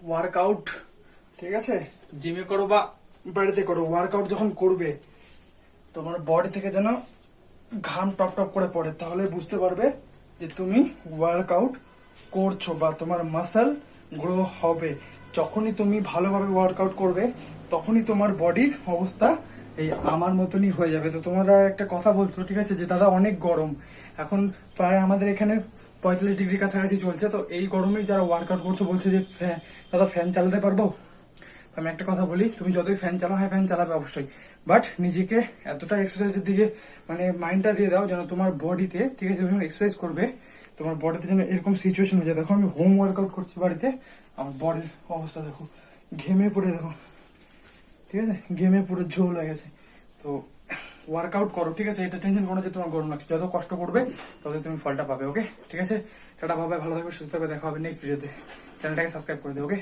Workout, ঠিক আছে, জিমে করো বা বাড়িতে করো, ওয়ার্কআউট যখন করবে তোমার বডি থেকে যেন ঘাম টপ টপ করে পড়ে, তাহলে বুঝতে পারবে যে তুমি ওয়ার্কআউট করছো বা তোমার মাসল গ্রো হবে। যখনই তুমি ভালোভাবে ওয়ার্কআউট করবে তখনই তোমার বডির অবস্থা এই আমার মতনই হয়ে যাবে। তো তোমরা একটা কথা বলছো, ঠিক আছে, যে দাদা অনেক গরম, এখন প্রায় আমাদের এখানে 45 ডিগ্রি কাছাকাছি চলছে, তো এই গরমেই যারা ওয়ার্কআউট করছো বলছে যে দাদা ফ্যান চালাতে পারবো। আমি একটা কথা বলি, তুমি যতই ফ্যান চালাও, হ্যাঁ ফ্যান চালাবে অবশ্যই, বাট নিজেকে এতটা এক্সারসাইজের দিকে মানে মাইন্ডটা দিয়ে দাও যেন তোমার বডিতে, ঠিক আছে, যখন এক্সারসাইজ করবে তোমার বডিতে যেন এরকম সিচুয়েশন হয়ে যায়। দেখো আমি হোম ওয়ার্কআউট করছি বাড়িতে, আমার বডির অবস্থা দেখো, ঘেমে পড়ে দেখো, ঠিক আছে, ঘেমে পুরো ঝোল হয়ে গেছে। তো ওয়ার্কআউট করো, ঠিক আছে, এটা টেনশন করো না যে তোমার গরম লাগছে, যত কষ্ট করবে তত তুমি ফলটা পাবে। ওকে, ঠিক আছে, টাটা, ভাবে ভালো থাকবে, সুস্থ থাকবে, দেখা হবে নেক্সট ভিডিওতে। চ্যানেলটাকে সাবস্ক্রাইব করে দিও। ওকে।